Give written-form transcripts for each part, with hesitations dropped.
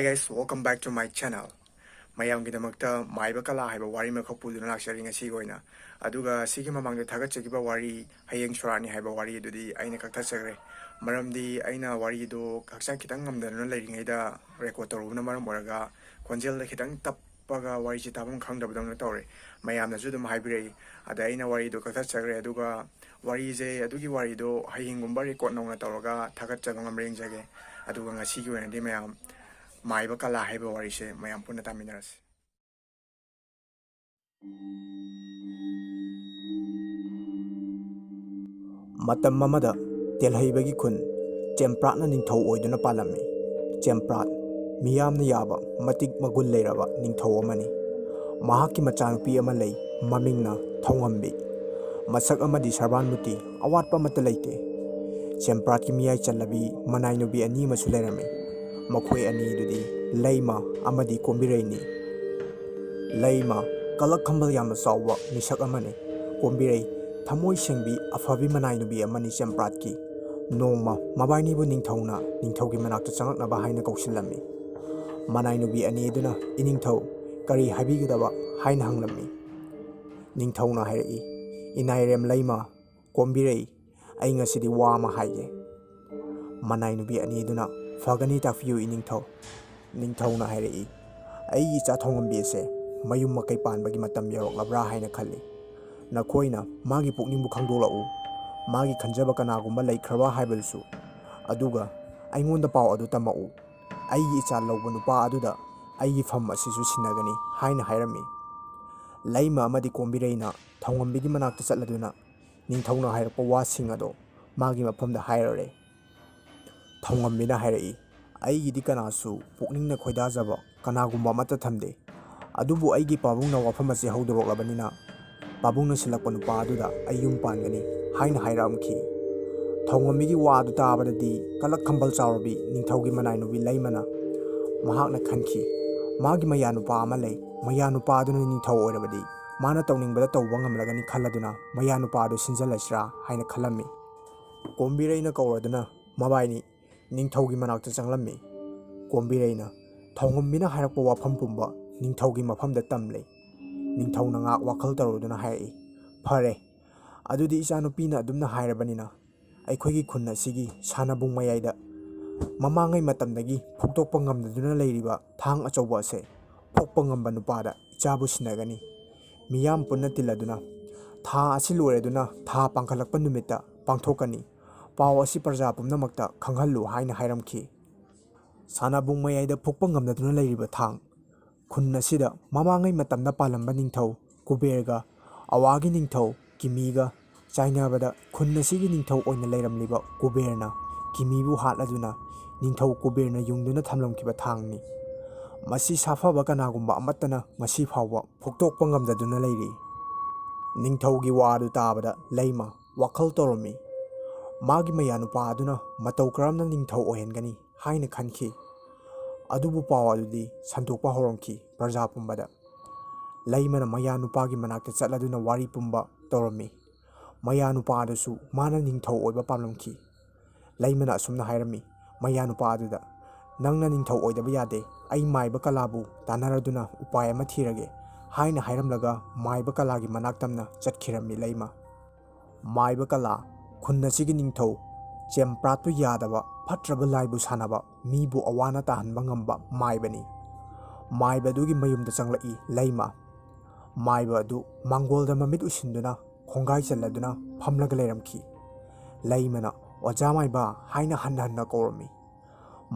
guys, welcome back to my channel. ꯃꯌꯥꯝꯒꯤꯗꯃꯛꯇ ꯃꯥꯏꯕ ꯀꯂꯥ ꯍꯥꯏꯕ ꯋꯥꯔꯤ ꯑꯃꯈꯛ ꯄꯨꯗꯨꯅ ꯂꯥꯛꯆꯔꯤ ꯉꯁꯤꯒꯤ ꯑꯣꯏꯅ. ꯑꯗꯨꯒ ꯁꯤꯒꯤ ꯃꯃꯥꯡꯗ ꯊꯥꯒꯠꯆꯈꯤꯕ ꯋꯥꯔꯤ ꯍꯌꯦꯡ ꯁꯣꯔꯥꯠꯅꯤ ꯍꯥꯏꯕ ꯋꯥꯔꯤ ꯑꯗꯨꯗꯤ ꯑꯩꯅ ꯀꯛꯊꯠꯆꯈ꯭ꯔꯦ. ꯃꯔꯝꯗꯤ ꯑꯩꯅ ꯋꯥꯔꯤꯗꯣ ꯍꯛꯆꯥꯡ ꯈꯤꯇꯪ ꯉꯝꯗꯅ ꯂꯩꯔꯤꯉꯩꯗ ꯔꯦꯀꯣꯔꯗ ꯇꯧꯔꯨꯕꯅ ꯃꯔꯝ ꯑꯣꯏꯔꯒ ꯈꯣꯟꯖꯦꯜꯗ ꯈꯤꯇꯪ ꯇꯞꯄꯒ ꯋꯥꯔꯤꯁꯤ ꯇꯥꯐꯝ ꯈꯪꯗꯕꯗꯧꯅ ꯇꯧꯔꯦ. ꯃꯌꯥꯝꯅꯁꯨ ꯑꯗꯨꯝ ꯍꯥꯏꯕꯤꯔꯛꯏ. ꯑꯗ ꯑꯩꯅ ꯋꯥꯔꯤꯗꯣ ꯀꯛꯊꯠꯆꯈ꯭ꯔꯦ. ꯑꯗꯨꯒ ꯑꯗꯨꯒꯤ ꯋꯥꯔꯤꯗꯣ ꯍꯌꯦꯡꯒꯨꯝꯕ ꯔꯦꯀꯣꯔꯗ ꯅꯧꯅ ꯇꯧꯔꯒ ꯊꯥꯒꯠꯆꯕ ꯉꯝꯕ꯭ꯔꯥ ꯌꯦꯡꯖꯒꯦ. ꯑꯗꯨꯒ ꯉꯁꯤꯒꯤ ꯑꯣꯏꯅꯗꯤ ꯃꯌꯥꯝ ꯃꯥꯏꯕ ꯀꯂꯥ ꯍꯥꯏꯕ ꯋꯥꯔꯤꯁꯦ ꯃꯌꯥꯝ ꯄꯨꯟꯅ ꯇꯥꯃꯤꯟꯅꯔꯁꯤ. ꯃꯇꯝ ꯑꯃꯗ ꯇꯦꯜꯍꯩꯕꯒꯤ ꯈꯨꯟ ꯆꯦꯝꯄ꯭ꯔꯥꯠꯅ ꯅꯤꯡꯊꯧ ꯑꯣꯏꯗꯨꯅ ꯄꯥꯜꯂꯝꯃꯤ. ꯆꯦꯝꯄ꯭ꯔꯥꯠ ꯃꯤꯌꯥꯝꯅ ꯌꯥꯕ ꯃꯇꯤꯛ ꯃꯒꯨꯟ ꯂꯩꯔꯕ ꯅꯤꯡꯊꯧ ꯑꯃꯅꯤ. ꯃꯍꯥꯛꯀꯤ ꯃꯆꯥꯅꯨꯄꯤ ꯑꯃ ꯂꯩ, ꯃꯃꯤꯡꯅ ꯊꯧꯉꯝꯕꯤ. ꯃꯁꯛ ꯑꯃꯗꯤ ꯁꯔꯕꯥꯟꯕꯨꯇꯤ ꯑꯋꯥꯠꯄ ꯑꯃꯠꯇ ꯂꯩꯇꯦ. ꯆꯦꯝꯄ꯭ꯔꯥꯠꯀꯤ ꯃꯤꯌꯥꯏ ꯆꯜꯂꯕꯤ ꯃꯅꯥꯏꯅꯨꯕꯤ ꯑꯅꯤ ꯑꯃꯁꯨ ꯂꯩꯔꯝꯃꯤ. ꯃꯈꯣꯏ ꯑꯅꯤꯗꯨꯗꯤ ꯂꯩꯃ ꯑꯃꯗꯤ ꯀꯣꯝꯕꯤꯔꯩꯅꯤ. ꯂꯩꯃ ꯀꯂꯛ ꯈꯝꯕꯜ ꯌꯥꯝꯅ ꯆꯥꯎꯕ ꯃꯤꯁꯛ ꯑꯃꯅꯤ. ꯀꯣꯝꯕꯤꯔꯩ ꯊꯃꯣꯏ ꯁꯦꯡꯕꯤ ꯑꯐꯕꯤ ꯃꯅꯥꯏꯅꯨꯕꯤ ꯑꯃꯅꯤ. ꯆꯦꯝꯄ꯭ꯔꯥꯠꯀꯤ ꯅꯣꯡꯃ ꯃꯕꯥꯏꯅꯤꯕꯨ ꯅꯤꯡꯊꯧꯅ ꯅꯤꯡꯊꯧꯒꯤ ꯃꯅꯥꯛꯇ ꯆꯪꯉꯛꯅꯕ ꯍꯥꯏꯅ ꯀꯧꯁꯤꯜꯂꯝꯃꯤ. ꯃꯅꯥꯏꯅꯨꯕꯤ ꯑꯅꯤꯗꯨꯅ ꯏꯅꯤꯡꯊꯧ ꯀꯔꯤ ꯍꯥꯏꯕꯤꯒꯗꯕ ꯍꯥꯏꯅ ꯍꯪꯂꯝꯃꯤ. ꯅꯤꯡꯊꯧꯅ ꯍꯥꯏꯔꯛꯏ, ꯏꯅꯥꯏꯔꯦꯝ ꯂꯩꯃ, ꯀꯣꯝꯕꯤꯔꯩ, ꯑꯩ ꯉꯁꯤꯗꯤ ꯋꯥ ꯑꯃ ꯍꯥꯏꯒꯦ. ꯃꯅꯥꯏꯅꯨꯕꯤ ꯑꯅꯤꯗꯨꯅ ꯐꯒꯅꯤ ꯇꯥꯛꯄꯤꯌꯨ ꯏꯅꯤꯡꯊꯧ. ꯅꯤꯡꯊꯧꯅ ꯍꯥꯏꯔꯛꯏ, ꯑꯩꯒꯤ ꯏꯆꯥ ꯊꯧꯉꯝꯕꯤ ꯑꯁꯦ ꯃꯌꯨꯝ ꯃꯀꯩ ꯄꯥꯟꯕꯒꯤ ꯃꯇꯝ ꯌꯧꯔꯛꯂꯕ꯭ꯔꯥ ꯍꯥꯏꯅ ꯈꯜꯂꯤ. ꯅꯈꯣꯏꯅ ꯃꯥꯒꯤ ꯄꯨꯛꯅꯤꯡꯕꯨ ꯈꯪꯗꯣꯛꯂꯛꯎ. ꯃꯥꯒꯤ ꯈꯟꯖꯕ ꯀꯅꯥꯒꯨꯝꯕ ꯂꯩꯈ꯭ꯔꯕ ꯍꯥꯏꯕꯗꯨꯁꯨ. ꯑꯗꯨꯒ ꯑꯩꯉꯣꯟꯗ ꯄꯥꯎ ꯑꯗꯨ ꯇꯝꯃꯛꯎ. ꯑꯩꯒꯤ ꯏꯆꯥ ꯂꯧꯕ ꯅꯨꯄꯥ ꯑꯗꯨꯗ ꯑꯩꯒꯤ ꯐꯝ ꯑꯁꯤꯁꯨ ꯁꯤꯟꯅꯒꯅꯤ ꯍꯥꯏꯅ ꯍꯥꯏꯔꯝꯃꯤ. ꯂꯩꯃ ꯑꯃꯗꯤ ꯀꯣꯝꯕꯤꯔꯩꯅ ꯊꯧꯉꯝꯕꯤꯒꯤ ꯃꯅꯥꯛꯇ ꯆꯠꯂꯗꯨꯅ ꯅꯤꯡꯊꯧꯅ ꯍꯥꯏꯔꯛꯄ ꯋꯥꯁꯤꯡ ꯑꯗꯣ ꯃꯥꯒꯤ ꯃꯐꯝꯗ ꯍꯥꯏꯔꯔꯦ. ꯊꯧꯉꯝꯕꯤꯅ ꯍꯥꯏꯔꯛꯏ, ꯑꯩꯒꯤꯗꯤ ꯀꯅꯥꯁꯨ ꯄꯨꯛꯅꯤꯡꯅ ꯈꯣꯏꯗꯥꯖꯕ ꯀꯅꯥꯒꯨꯝꯕ ꯑꯃꯠꯇ ꯊꯝꯗꯦ. ꯑꯗꯨꯕꯨ ꯑꯩꯒꯤ ꯄꯥꯕꯨꯡꯅ ꯋꯥꯐꯝ ꯑꯁꯤ ꯍꯧꯗꯣꯔꯛꯂꯕꯅꯤꯅ ꯄꯥꯕꯨꯡꯅ ꯁꯤꯜꯂꯛꯄ ꯅꯨꯄꯥ ꯑꯗꯨꯗ ꯑꯩ ꯌꯨꯝ ꯄꯥꯟꯒꯅꯤ ꯍꯥꯏꯅ ꯍꯥꯏꯔꯛꯑꯝꯈꯤ. ꯊꯧꯉꯝꯕꯤꯒꯤ ꯋꯥ ꯑꯗꯨ ꯇꯥꯕꯗꯗꯤ ꯀꯂꯛ ꯈꯝꯕꯜ ꯆꯥꯎꯔꯕꯤ ꯅꯤꯡꯊꯧꯒꯤ ꯃꯅꯥꯏꯅꯨꯕꯤ ꯂꯩꯃꯅ ꯃꯍꯥꯛꯅ ꯈꯟꯈꯤ, ꯃꯥꯒꯤ ꯃꯌꯥꯅꯨꯄꯥ ꯑꯃ ꯂꯩ. ꯃꯌꯥꯅꯨꯄꯥ ꯑꯗꯨꯅ ꯅꯤꯡꯊꯧ ꯑꯣꯏꯔꯕꯗꯤ ꯃꯥꯅ ꯇꯧꯅꯤꯡꯕꯗ ꯇꯧꯕ ꯉꯝꯂꯒꯅꯤ ꯈꯜꯂꯗꯨꯅ ꯃꯌꯥꯅꯨꯄꯥ ꯑꯗꯨ ꯁꯤꯟꯖꯜꯂꯁꯤꯔꯥ ꯍꯥꯏꯅ ꯈꯜꯂꯝꯃꯤ. ꯀꯣꯝꯕꯤꯔꯩꯅ ꯀꯧꯔꯗꯨꯅ ꯃꯕꯥꯏꯅꯤ ꯅꯤꯡꯊꯧꯒꯤ ꯃꯅꯥꯛꯇ ꯆꯪꯂꯝꯃꯤ. ꯀꯣꯝꯕꯤꯔꯩꯅ ꯊꯧꯉꯝꯕꯤꯅ ꯍꯥꯏꯔꯛꯄ ꯋꯥꯐꯝ ꯄꯨꯝꯕ ꯅꯤꯡꯊꯧꯒꯤ ꯃꯐꯝꯗ ꯇꯝꯂꯦ. ꯅꯤꯡꯊꯧꯅ ꯉꯥꯛ ꯋꯥꯈꯜ ꯇꯧꯔꯗꯨꯅ ꯍꯥꯏꯔꯛꯏ, ꯐꯔꯦ, ꯑꯗꯨꯗꯤ ꯏꯆꯥꯅꯨꯄꯤꯅ ꯑꯗꯨꯝꯅ ꯍꯥꯏꯔꯕꯅꯤꯅ ꯑꯩꯈꯣꯏꯒꯤ ꯈꯨꯟ ꯑꯁꯤꯒꯤ ꯁꯥꯟꯅꯕꯨꯡ ꯃꯌꯥꯏꯗ ꯃꯃꯥꯡꯉꯩ ꯃꯇꯝꯗꯒꯤ ꯐꯨꯛꯇꯣꯛꯄ ꯉꯝꯗꯗꯨꯅ ꯂꯩꯔꯤꯕ ꯊꯥꯡ ꯑꯆꯧꯕ ꯑꯁꯦ ꯐꯣꯛꯄ ꯉꯝꯕ ꯅꯨꯄꯥꯗ ꯏꯆꯥꯕꯨ ꯁꯤꯟꯅꯒꯅꯤ. ꯃꯤꯌꯥꯝ ꯄꯨꯟꯅ ꯇꯤꯜꯂꯗꯨꯅ ꯊꯥ ꯑꯁꯤ ꯂꯣꯏꯔꯗꯨꯅ ꯊꯥ ꯄꯥꯡꯈꯠꯂꯛꯄ ꯅꯨꯃꯤꯠꯇ ꯄꯥꯡꯊꯣꯛꯀꯅꯤ. ꯄꯥꯎ ꯑꯁꯤ ꯄ꯭ꯔꯖꯥ ꯄꯨꯝꯅꯃꯛꯇ ꯈꯪꯍꯜꯂꯨ ꯍꯥꯏꯅ ꯍꯥꯏꯔꯝꯈꯤ. ꯁꯥꯟꯅꯕꯨꯡ ꯃꯌꯥꯏꯗ ꯐꯨꯛꯄ ꯉꯝꯗꯗꯨꯅ ꯂꯩꯔꯤꯕ ꯊꯥꯡ, ꯈꯨꯟ ꯑꯁꯤꯗ ꯃꯃꯥꯡꯉꯩ ꯃꯇꯝꯗ ꯄꯥꯜꯂꯝꯕ ꯅꯤꯡꯊꯧ ꯀꯨꯕꯦꯔꯒ ꯑꯋꯥꯒꯤ ꯅꯤꯡꯊꯧ ꯀꯤꯃꯤꯒ ꯆꯥꯏꯅꯕꯗ ꯈꯨꯟ ꯑꯁꯤꯒꯤ ꯅꯤꯡꯊꯧ ꯑꯣꯏꯅ ꯂꯩꯔꯝꯂꯤꯕ ꯀꯨꯕꯦꯔꯅ ꯀꯤꯃꯤꯕꯨ ꯍꯥꯠꯂꯗꯨꯅ ꯅꯤꯡꯊꯧ ꯀꯨꯕꯦꯔꯅ ꯌꯨꯡꯗꯨꯅ ꯊꯝꯂꯝꯈꯤꯕ ꯊꯥꯡꯅꯤ. ꯃꯁꯤ ꯁꯥꯐꯕ ꯀꯅꯥꯒꯨꯝꯕ ꯑꯃꯠꯇꯅ ꯉꯁꯤ ꯐꯥꯎꯕ ꯐꯨꯛꯇꯣꯛꯄ ꯉꯝꯗꯗꯨꯅ ꯂꯩꯔꯤ. ꯅꯤꯡꯊꯧꯒꯤ ꯋꯥ ꯑꯗꯨ ꯇꯥꯕꯗ ꯂꯩꯃ ꯋꯥꯈꯜ ꯇꯧꯔꯝꯃꯤ. ꯃꯥꯒꯤ ꯃꯌꯥꯅꯨꯄꯥ ꯑꯗꯨꯅ ꯃꯇꯧ ꯀꯔꯝꯅ ꯅꯤꯡꯊꯧ ꯑꯣꯏꯍꯟꯒꯅꯤ ꯍꯥꯏꯅ ꯈꯟꯈꯤ. ꯑꯗꯨꯕꯨ ꯄꯥꯎ ꯑꯗꯨꯗꯤ ꯁꯟꯗꯣꯛꯄ ꯍꯧꯔꯝꯈꯤ ꯄ꯭ꯔꯖꯥ ꯄꯨꯝꯕꯗ. ꯂꯩꯃꯅ ꯃꯌꯥꯅꯨꯄꯥꯒꯤ ꯃꯅꯥꯛꯇ ꯆꯠꯂꯗꯨꯅ ꯋꯥꯔꯤ ꯄꯨꯝꯕ ꯇꯧꯔꯝꯃꯤ. ꯃꯌꯥꯅꯨꯄꯥ ꯑꯗꯨꯁꯨ ꯃꯥꯅ ꯅꯤꯡꯊꯧ ꯑꯣꯏꯕ ꯄꯥꯝꯂꯝꯈꯤ. ꯂꯩꯃꯅ ꯑꯁꯨꯝꯅ ꯍꯥꯏꯔꯝꯃꯤ ꯃꯌꯥꯅꯨꯄꯥ ꯑꯗꯨꯗ, ꯅꯪꯅ ꯅꯤꯡꯊꯧ ꯑꯣꯏꯗꯕ ꯌꯥꯗꯦ. ꯑꯩ ꯃꯥꯏꯕ ꯀꯂꯥꯕꯨ ꯇꯥꯟꯅꯔꯗꯨꯅ ꯎꯄꯥꯏ ꯑꯃ ꯊꯤꯔꯒꯦ ꯍꯥꯏꯅ ꯍꯥꯏꯔꯝꯂꯒ ꯃꯥꯏꯕ ꯀꯂꯥꯒꯤ ꯃꯅꯥꯛ ꯇꯝꯅ ꯆꯠꯈꯤꯔꯝꯃꯤ ꯂꯩꯃ. ꯃꯥꯏꯕ ꯀꯂꯥ ꯈꯨꯟ ꯑꯁꯤꯒꯤ ꯅꯤꯡꯊꯧ ꯆꯦꯝꯄ꯭ꯔꯥꯠꯄꯨ ꯌꯥꯗꯕ ꯐꯠꯇ꯭ꯔꯕ ꯂꯥꯏꯕꯨ ꯁꯥꯟꯅꯕ ꯃꯤꯕꯨ ꯑꯋꯥꯅ ꯇꯥꯍꯟꯕ ꯉꯝꯕ ꯃꯥꯏꯕꯅꯤ. ꯃꯥꯏꯕ ꯑꯗꯨꯒꯤ ꯃꯌꯨꯝꯗ ꯆꯪꯂꯛꯏ ꯂꯩꯃ. ꯃꯥꯏꯕ ꯑꯗꯨ ꯃꯥꯡꯒꯣꯜꯗ ꯃꯃꯤꯠ ꯎꯏꯁꯤꯟꯗꯨꯅ ꯈꯣꯡꯒꯥꯏ ꯆꯜꯂꯗꯨꯅ ꯐꯝꯂꯒ ꯂꯩꯔꯝꯈꯤ. ꯂꯩꯃꯅ ꯑꯣꯖꯥ ꯃꯥꯏꯕ ꯍꯥꯏꯅ ꯍꯟꯅ ꯍꯟꯅ ꯀꯧꯔꯝꯃꯤ.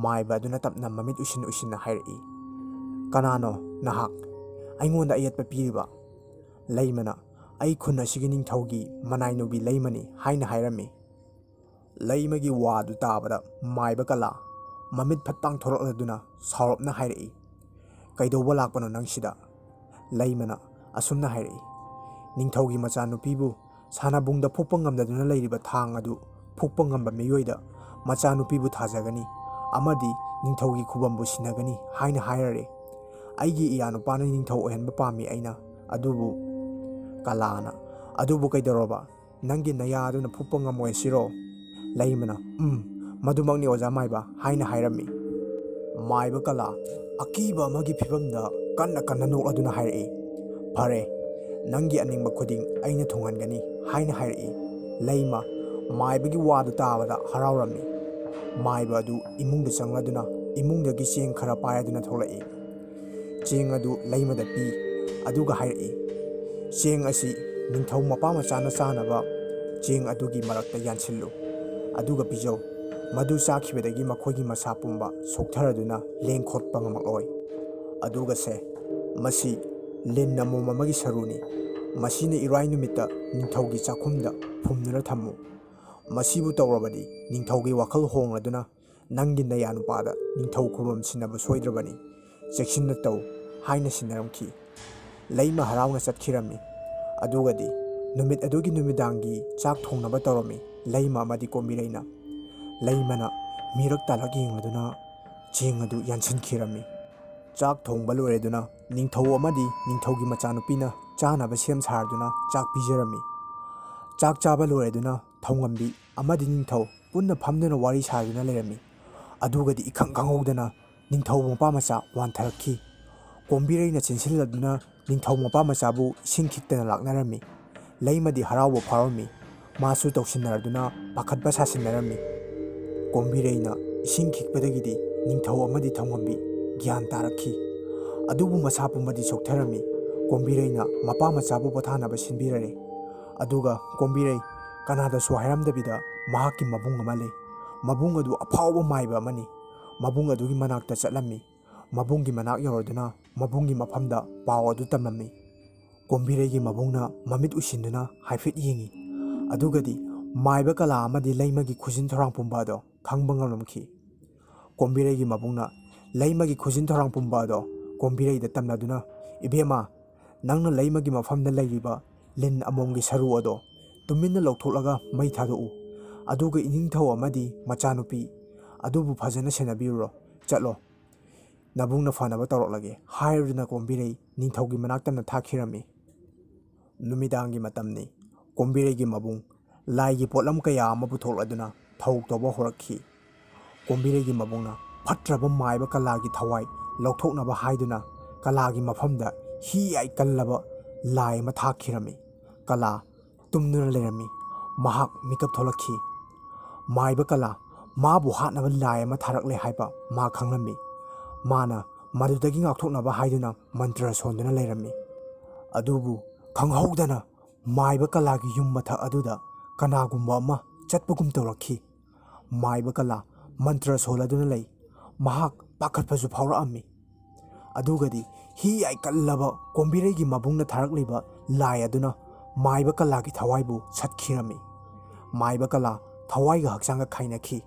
ꯃꯥꯏꯕ ꯑꯗꯨꯅ ꯇꯞꯅ ꯃꯃꯤꯠ ꯎꯏꯁꯤꯟ ꯎꯏꯁꯤꯟꯅ ꯍꯥꯏꯔꯛꯏ, ꯀꯅꯥꯅꯣ ꯅꯍꯥꯛ ꯑꯩꯉꯣꯟꯗ ꯑꯌꯦꯠꯄ ꯄꯤꯔꯤꯕ? ꯂꯩꯃꯅ ꯑꯩ ꯈꯨꯟ ꯑꯁꯤꯒꯤ ꯅꯤꯡꯊꯧꯒꯤ ꯃꯅꯥꯏꯅꯨꯕꯤ ꯂꯩꯃꯅꯤ ꯍꯥꯏꯅ ꯍꯥꯏꯔꯝꯃꯤ. ꯂꯩꯃꯒꯤ ꯋꯥꯗꯨ ꯇꯥꯕꯗ ꯃꯥꯏꯕ ꯀꯂꯥ ꯃꯃꯤꯠ ꯐꯠ ꯄꯥꯡꯊꯣꯔꯛꯂꯗꯨꯅ ꯁꯥꯎꯔꯞꯅ ꯍꯥꯏꯔꯛꯏ, ꯀꯩꯗꯧꯕ ꯂꯥꯛꯄꯅꯣ ꯅꯪ ꯁꯤꯗ? ꯂꯩꯃꯅ ꯑꯁꯨꯝꯅ ꯍꯥꯏꯔꯛꯏ, ꯅꯤꯡꯊꯧꯒꯤ ꯃꯆꯥꯅꯨꯄꯤꯕꯨ ꯁꯥꯟꯅꯕꯨꯡꯗ ꯐꯨꯛꯄ ꯉꯝꯗꯗꯨꯅ ꯂꯩꯔꯤꯕ ꯊꯥꯡ ꯑꯗꯨ ꯐꯨꯛꯄ ꯉꯝꯕ ꯃꯤꯑꯣꯏꯗ ꯃꯆꯥꯅꯨꯄꯤꯕꯨ ꯊꯥꯖꯒꯅꯤ ꯑꯃꯗꯤ ꯅꯤꯡꯊꯧꯒꯤ ꯈꯨꯕꯝꯕꯨ ꯁꯤꯟꯅꯒꯅꯤ ꯍꯥꯏꯅ ꯍꯥꯏꯔꯔꯦ. ꯑꯩꯒꯤ ꯏꯌꯥꯅꯨꯄꯥꯅ ꯅꯤꯡꯊꯧ ꯑꯣꯏꯍꯟꯕ ꯄꯥꯝꯃꯤ ꯑꯩꯅ. ꯑꯗꯨꯕꯨ ꯀꯂꯥꯅ, ꯑꯗꯨꯕꯨ ꯀꯩꯗꯧꯔꯕ? ꯅꯪꯒꯤ ꯅꯌꯥ ꯑꯗꯨꯅ ꯐꯨꯛꯄ ꯉꯝꯃꯣꯏ ꯁꯤꯔꯣ? ꯂꯩꯃꯅ ꯃꯗꯨꯃꯛꯅꯤ ꯑꯣꯖꯥ ꯃꯥꯏꯕ ꯍꯥꯏꯅ ꯍꯥꯏꯔꯝꯃꯤ. ꯃꯥꯏꯕ ꯀꯂꯥ ꯑꯀꯤꯕ ꯑꯃꯒꯤ ꯐꯤꯚꯝꯗ ꯀꯟꯅ ꯀꯟꯅ ꯅꯣꯛꯂꯗꯨꯅ ꯍꯥꯏꯔꯛꯏ, ꯐꯔꯦ, ꯅꯪꯒꯤ ꯑꯅꯤꯡꯕ ꯈꯨꯗꯤꯡ ꯑꯩꯅ ꯊꯨꯡꯍꯟꯒꯅꯤ ꯍꯥꯏꯅ ꯍꯥꯏꯔꯛꯏ꯫ ꯂꯩꯃ ꯃꯥꯏꯕꯒꯤ ꯋꯥꯗꯨ ꯇꯥꯕꯗ ꯍꯔꯥꯎꯔꯝꯃꯤ꯫ ꯃꯥꯏꯕ ꯑꯗꯨ ꯏꯃꯨꯡꯗ ꯆꯪꯂꯗꯨꯅ ꯏꯃꯨꯡꯗꯒꯤ ꯆꯦꯡ ꯈꯔ ꯄꯥꯏꯔꯗꯨꯅ ꯊꯣꯛꯂꯛꯏ꯫ ꯆꯦꯡ ꯑꯗꯨ ꯂꯩꯃꯗ ꯄꯤ, ꯑꯗꯨꯒ ꯍꯥꯏꯔꯛꯏ, ꯆꯦꯡ ꯑꯁꯤ ꯅꯤꯡꯊꯧ ꯃꯄꯥꯃꯆꯥꯅ ꯆꯥꯅꯕ ꯆꯦꯡ ꯑꯗꯨꯒꯤ ꯃꯔꯛꯇ ꯌꯥꯟꯁꯤꯜꯂꯨ, ꯑꯗꯨꯒ ꯄꯤꯖꯧ꯫ ꯃꯗꯨ ꯆꯥꯈꯤꯕꯗꯒꯤ ꯃꯈꯣꯏꯒꯤ ꯃꯁꯥ ꯄꯨꯝꯕ ꯁꯣꯛꯊꯔꯗꯨꯅ ꯂꯦꯡ ꯈꯣꯠꯄ ꯉꯝꯃꯛꯂꯣꯏ꯫ ꯑꯗꯨꯒ ꯁꯦ, ꯃꯁꯤ ꯂꯤꯟ ꯑꯃꯣꯝ ꯑꯃꯒꯤ ꯁꯔꯨꯅꯤ꯫ ꯃꯁꯤꯅ ꯏꯔꯥꯏ ꯅꯨꯃꯤꯠꯇ ꯅꯤꯡꯊꯧꯒꯤ ꯆꯥꯛꯈꯨꯝꯗ ꯐꯨꯝꯗꯨꯅ ꯊꯝꯃꯨ꯫ ꯃꯁꯤꯕꯨ ꯇꯧꯔꯕꯗꯤ ꯅꯤꯡꯊꯧꯒꯤ ꯋꯥꯈꯜ ꯍꯣꯡꯂꯗꯨꯅ ꯅꯪꯒꯤ ꯅꯌꯥꯅꯨꯄꯥꯗ ꯅꯤꯡꯊꯧ ꯈꯨꯕꯝ ꯁꯤꯟꯅꯕ ꯁꯣꯏꯗ꯭ꯔꯕꯅꯤ꯫ ꯆꯦꯛꯁꯤꯟꯅ ꯇꯧ ꯍꯥꯏꯅ ꯁꯤꯟꯅꯔꯝꯈꯤ꯫ ꯂꯩꯃ ꯍꯔꯥꯎꯅ ꯆꯠꯈꯤꯔꯝꯃꯤ꯫ ꯑꯗꯨꯒꯗꯤ ꯅꯨꯃꯤꯠ ꯑꯗꯨꯒꯤ ꯅꯨꯃꯤꯗꯥꯡꯒꯤ ꯆꯥꯛ ꯊꯣꯡꯅꯕ ꯇꯧꯔꯝꯃꯤ ꯂꯩꯃ ꯑꯃꯗꯤ ꯀꯣꯝꯕꯤꯔꯩꯅ꯫ ꯂꯩꯃꯅ ꯃꯤꯔꯛ ꯇꯥꯂꯛ ꯌꯦꯡꯂꯗꯨꯅ ꯆꯦꯡ ꯑꯗꯨ ꯌꯥꯟꯁꯤꯟꯈꯤꯔꯝꯃꯤ꯫ ꯆꯥꯛ ꯊꯣꯡꯕ ꯂꯣꯏꯔꯗꯨꯅ ꯅꯤꯡꯊꯧ ꯑꯃꯗꯤ ꯅꯤꯡꯊꯧꯒꯤ ꯃꯆꯥꯅꯨꯄꯤꯅ ꯆꯥꯅꯕ ꯁꯦꯝ ꯁꯥꯔꯗꯨꯅ ꯆꯥꯛ ꯄꯤꯖꯔꯝꯃꯤ꯫ ꯆꯥꯛ ꯆꯥꯕ ꯂꯣꯏꯔꯗꯨꯅ ꯊꯧꯉꯝꯕꯤ ꯑꯃꯗꯤ ꯅꯤꯡꯊꯧ ꯄꯨꯟꯅ ꯐꯝꯗꯨꯅ ꯋꯥꯔꯤ ꯁꯥꯗꯨꯅ ꯂꯩꯔꯝꯃꯤ꯫ ꯑꯗꯨꯒꯗꯤ ꯏꯈꯪ ꯈꯪꯍꯧꯗꯅ ꯅꯤꯡꯊꯧ ꯃꯄꯥꯃꯆꯥ ꯋꯥꯟꯊꯔꯛꯈꯤ꯫ ꯀꯣꯝꯕꯤꯔꯩꯅ ꯆꯦꯟꯁꯤꯜꯂꯗꯨꯅ ꯅꯤꯡꯊꯧ ꯃꯄꯥꯃꯆꯥꯕꯨ ꯏꯁꯤꯡ ꯈꯤꯛꯇꯅ ꯂꯥꯛꯅꯔꯝꯃꯤ꯫ ꯂꯩꯃꯗꯤ ꯍꯔꯥꯎꯕ ꯐꯥꯎꯔꯝꯃꯤ꯫ ꯃꯥꯁꯨ ꯇꯧꯁꯤꯟꯅꯔꯗꯨꯅ ꯄꯥꯈꯠꯄ ꯁꯥꯁꯤꯟꯅꯔꯝꯃꯤ꯫ ꯀꯣꯝꯕꯤꯔꯩꯅ ꯏꯁꯤꯡ ꯈꯤꯛꯄꯗꯒꯤꯗꯤ ꯅꯤꯡꯊꯧ ꯑꯃꯗꯤ ꯊꯧꯉꯝꯕꯤ ꯒ꯭ꯌꯥꯟ ꯇꯥꯔꯛꯈꯤ꯫ ꯑꯗꯨꯕꯨ ꯃꯁꯥ ꯄꯨꯝꯕꯗꯤ ꯁꯣꯛꯊꯔꯝꯃꯤ꯫ ꯀꯣꯝꯕꯤꯔꯩꯅ ꯃꯄꯥꯃꯆꯥꯕꯨ ꯄꯣꯊꯥꯅꯕ ꯁꯤꯟꯕꯤꯔꯔꯦ꯫ ꯑꯗꯨꯒ ꯀꯣꯝꯕꯤꯔꯩ ꯀꯅꯥꯗꯁꯨ ꯍꯥꯏꯔꯝꯗꯕꯤꯗ ꯃꯍꯥꯛꯀꯤ ꯃꯕꯨꯡ ꯑꯃ ꯂꯩ꯫ ꯃꯕꯨꯡ ꯑꯗꯨ ꯑꯐꯥꯎꯕ ꯃꯥꯏꯕ ꯑꯃꯅꯤ꯫ ꯃꯕꯨꯡ ꯑꯗꯨꯒꯤ ꯃꯅꯥꯛꯇ ꯆꯠꯂꯝꯃꯤ꯫ ꯃꯕꯨꯡꯒꯤ ꯃꯅꯥꯛ ꯌꯧꯔꯗꯨꯅ ꯃꯕꯨꯡꯒꯤ ꯃꯐꯝꯗ ꯄꯥꯎ ꯑꯗꯨ ꯇꯝꯂꯝꯃꯤ꯫ ꯀꯣꯝꯕꯤꯔꯩꯒꯤ ꯃꯕꯨꯡꯅ ꯃꯃꯤꯠ ꯎꯏꯁꯤꯟꯗꯨꯅ ꯍꯥꯏꯐꯦꯠ ꯌꯦꯡꯉꯤ꯫ ꯑꯗꯨꯒꯗꯤ ꯃꯥꯏꯕ ꯀꯂꯥ ꯑꯃꯗꯤ ꯂꯩꯃꯒꯤ ꯈꯨꯖꯤꯟ ꯊꯧꯔꯥꯡ ꯄꯨꯝꯕ ꯑꯗꯣ ꯈꯪꯕ ꯉꯝꯂꯝꯈꯤ꯫ ꯀꯣꯝꯕꯤꯔꯩꯒꯤ ꯃꯕꯨꯡꯅ ꯂꯩꯃꯒꯤ ꯈꯨꯖꯤꯟ ꯊꯧꯔꯥꯡ ꯄꯨꯝꯕ ꯑꯗꯣ ꯀꯣꯝꯕꯤꯔꯩꯗ ꯇꯝꯅꯗꯨꯅ, ꯏꯕꯦꯝꯃ, ꯅꯪꯅ ꯂꯩꯃꯒꯤ ꯃꯐꯝꯗ ꯂꯩꯔꯤꯕ ꯂꯤꯟ ꯑꯃꯣꯝꯒꯤ ꯁꯔꯨ ꯑꯗꯣ ꯇꯨꯃꯤꯟꯅ ꯂꯧꯊꯣꯛꯂꯒ ꯃꯩ ꯊꯥꯗꯣꯛꯎ꯫ ꯑꯗꯨꯒ ꯏꯅꯤꯡꯊꯧ ꯑꯃꯗꯤ ꯃꯆꯥꯅꯨꯄꯤ ꯑꯗꯨꯕꯨ ꯐꯖꯅ ꯁꯦꯟꯅꯕꯤꯔꯨꯔꯣ꯫ ꯆꯠꯂꯣ, ꯅꯕꯨꯡꯅ ꯐꯅꯕ ꯇꯧꯔꯛꯂꯒꯦ ꯍꯥꯏꯔꯗꯨꯅ ꯀꯣꯝꯕꯤꯔꯩ ꯅꯤꯡꯊꯧꯒꯤ ꯃꯅꯥꯛꯇꯝꯅ ꯊꯥꯈꯤꯔꯝꯃꯤ꯫ ꯅꯨꯃꯤꯗꯥꯡꯒꯤ ꯃꯇꯝꯅꯤ꯫ ꯀꯣꯝꯕꯤꯔꯩꯒꯤ ꯃꯕꯨꯡ ꯂꯥꯏꯒꯤ ꯄꯣꯠꯂꯝ ꯀꯌꯥ ꯑꯃ ꯄꯨꯊꯣꯛꯂꯗꯨꯅ ꯊꯧ ꯇꯧꯕ ꯍꯧꯔꯛꯈꯤ꯫ ꯀꯣꯝꯕꯤꯔꯩꯒꯤ ꯃꯕꯨꯡꯅ ꯐꯠꯇ꯭ꯔꯕ ꯃꯥꯏꯕ ꯀꯂꯥꯒꯤ ꯊꯋꯥꯏ ꯂꯧꯊꯣꯛꯅꯕ ꯍꯥꯏꯗꯨꯅ ꯀꯂꯥꯒꯤ ꯃꯐꯝꯗ ꯍꯤ ꯌꯥꯏ ꯀꯜꯂꯕ ꯂꯥꯏ ꯑꯃ ꯊꯥꯈꯤꯔꯝꯃꯤ꯫ ꯀꯂꯥ ꯇꯨꯝꯗꯨꯅ ꯂꯩꯔꯝꯃꯤ꯫ ꯃꯍꯥꯛ ꯃꯤꯀꯞ ꯊꯣꯛꯂꯛꯈꯤ꯫ ꯃꯥꯏꯕ ꯀꯂꯥ ꯃꯥꯕꯨ ꯍꯥꯠꯅꯕ ꯂꯥꯏ ꯑꯃ ꯊꯥꯔꯛꯂꯦ ꯍꯥꯏꯕ ꯃꯥ ꯈꯪꯂꯝꯃꯤ꯫ ꯃꯥꯅ ꯃꯗꯨꯗꯒꯤ ꯉꯥꯛꯊꯣꯛꯅꯕ ꯍꯥꯏꯗꯨꯅ ꯃꯟꯇ꯭ꯔ ꯁꯣꯟꯗꯨꯅ ꯂꯩꯔꯝꯃꯤ꯫ ꯑꯗꯨꯕꯨ ꯈꯪꯍꯧꯗꯅ ꯃꯥꯏꯕ ꯀꯂꯥꯒꯤ ꯌꯨꯝ ꯃꯊꯛ ꯑꯗꯨꯗ ꯀꯅꯥꯒꯨꯝꯕ ꯑꯃ ꯆꯠꯄꯒꯨꯝ ꯇꯧꯔꯛꯈꯤ꯫ ꯃꯥꯏꯕ ꯀꯂꯥ ꯃꯟꯇ꯭ꯔ ꯁꯣꯜꯂꯗꯨꯅ ꯂꯩ꯫ ꯃꯍꯥꯛ ꯄꯥꯈꯠꯄꯁꯨ ꯐꯥꯎꯔꯛꯑꯝꯃꯤ꯫ ꯑꯗꯨꯒꯗꯤ ꯍꯤ ꯌꯥꯏ ꯀꯜꯂꯕ ꯀꯣꯝꯕꯤꯔꯩꯒꯤ ꯃꯕꯨꯡꯅ ꯊꯥꯔꯛꯂꯤꯕ ꯂꯥꯏ ꯑꯗꯨꯅ ꯃꯥꯏꯕ ꯀꯂꯥꯒꯤ ꯊꯋꯥꯏꯕꯨ ꯁꯠꯈꯤꯔꯝꯃꯤ꯫ ꯃꯥꯏꯕ ꯀꯂꯥ ꯊꯋꯥꯏꯒ ꯍꯛꯆꯥꯡꯒ ꯈꯥꯏꯅꯈꯤ꯫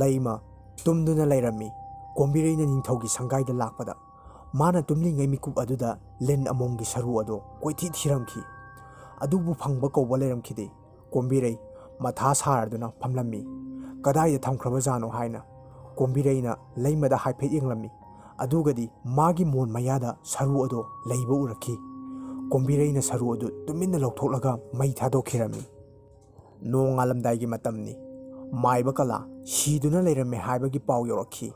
ꯂꯩꯃ ꯇꯨꯝꯗꯨꯅ ꯂꯩꯔꯝꯃꯤ꯫ ꯀꯣꯝꯕꯤꯔꯩꯅ ꯅꯤꯡꯊꯧꯒꯤ ꯁꯪꯒꯥꯏꯗ ꯂꯥꯛꯄꯗ ꯃꯥꯅ ꯇꯨꯝꯂꯤꯉꯩ ꯃꯤꯀꯨꯞ ꯑꯗꯨꯗ ꯂꯤꯟ ꯑꯃꯣꯝꯒꯤ ꯁꯔꯨ ꯑꯗꯣ ꯀꯣꯏꯊꯤ ꯊꯤꯔꯝꯈꯤ꯫ ꯑꯗꯨꯕꯨ ꯐꯪꯕ ꯀꯧꯕ ꯂꯩꯔꯝꯈꯤꯗꯦ꯫ ꯀꯣꯝꯕꯤꯔꯩ ꯃꯊꯥ ꯁꯥꯔꯗꯨꯅ ꯐꯝꯂꯝꯃꯤ, ꯀꯗꯥꯏꯗ ꯊꯝꯈ꯭ꯔꯕꯖꯥꯠꯅꯣ ꯍꯥꯏꯅ꯫ ꯀꯣꯝꯕꯤꯔꯩꯅ ꯂꯩꯃꯗ ꯍꯥꯏꯐꯦꯠ ꯌꯦꯡꯂꯝꯃꯤ꯫ ꯑꯗꯨꯒꯗꯤ ꯃꯥꯒꯤ ꯃꯣꯟ ꯃꯌꯥꯗ ꯁꯔꯨ ꯑꯗꯣ ꯂꯩꯕ ꯎꯔꯛꯈꯤ꯫ ꯀꯣꯝꯕꯤꯔꯩꯅ ꯁꯔꯨ ꯑꯗꯨ ꯇꯨꯃꯤꯟꯅ ꯂꯧꯊꯣꯛꯂꯒ ꯃꯩ ꯊꯥꯗꯣꯛꯈꯤꯔꯝꯃꯤ꯫ ꯅꯣꯡꯉꯥꯜꯂꯝꯗꯥꯏꯒꯤ ꯃꯇꯝꯅꯤ꯫ ꯃꯥꯏꯕ ꯀꯂꯥ ꯁꯤꯗꯨꯅ ꯂꯩꯔꯝꯃꯦ ꯍꯥꯏꯕꯒꯤ ꯄꯥꯎ ꯌꯧꯔꯛꯈꯤ꯫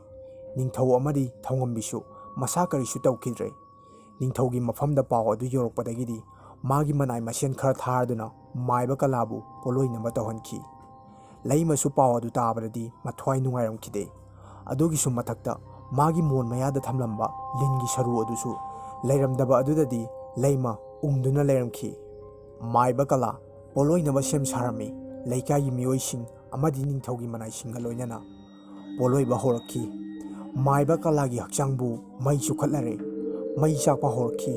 ꯅꯤꯡꯊꯧ ꯑꯃꯗꯤ ꯊꯧꯉꯝꯕꯤꯁꯨ ꯃꯁꯥ ꯀꯔꯤꯁꯨ ꯇꯧꯈꯤꯗ꯭ꯔꯦ꯫ ꯅꯤꯡꯊꯧꯒꯤ ꯃꯐꯝꯗ ꯄꯥꯎ ꯑꯗꯨ ꯌꯧꯔꯛꯄꯗꯒꯤꯗꯤ ꯃꯥꯒꯤ ꯃꯅꯥꯏ ꯃꯁꯦꯟ ꯈꯔ ꯊꯥꯔꯗꯨꯅ ꯃꯥꯏꯕ ꯀꯂꯥꯕꯨ ꯄꯣꯠꯂꯣꯏꯅꯕ ꯇꯧꯍꯟꯈꯤ꯫ ꯂꯩꯃꯁꯨ ꯄꯥꯎ ꯑꯗꯨ ꯇꯥꯕꯗꯗꯤ ꯃꯊ꯭ꯋꯥꯏ ꯅꯨꯡꯉꯥꯏꯔꯝꯈꯤꯗꯦ꯫ ꯑꯗꯨꯒꯤꯁꯨ ꯃꯊꯛꯇ ꯃꯥꯒꯤ ꯃꯣꯟ ꯃꯌꯥꯗ ꯊꯝꯂꯝꯕ ꯂꯤꯟꯒꯤ ꯁꯔꯨ ꯑꯗꯨꯁꯨ ꯂꯩꯔꯝꯗꯕ ꯑꯗꯨꯗꯗꯤ ꯂꯩꯃ ꯎꯪꯗꯨꯅ ꯂꯩꯔꯝꯈꯤ꯫ ꯃꯥꯏꯕ ꯀꯂꯥ ꯄꯣꯠꯂꯣꯏꯅꯕ ꯁꯦꯝ ꯁꯥꯔꯝꯃꯤ꯫ ꯂꯩꯀꯥꯏꯒꯤ ꯃꯤꯑꯣꯏꯁꯤꯡ ꯑꯃꯗꯤ ꯅꯤꯡꯊꯧꯒꯤ ꯃꯅꯥꯏꯁꯤꯡꯒ ꯂꯣꯏꯅꯅ ꯄꯣꯠꯂꯣꯏꯕ ꯍꯧꯔꯛꯈꯤ꯫ ꯃꯥꯏꯕ ꯀꯂꯥꯒꯤ ꯍꯛꯆꯥꯡꯕꯨ ꯃꯩ ꯆꯨꯈꯠꯂꯔꯦ꯫ ꯃꯩ ꯆꯥꯛꯄ ꯍꯧꯔꯛꯈꯤ꯫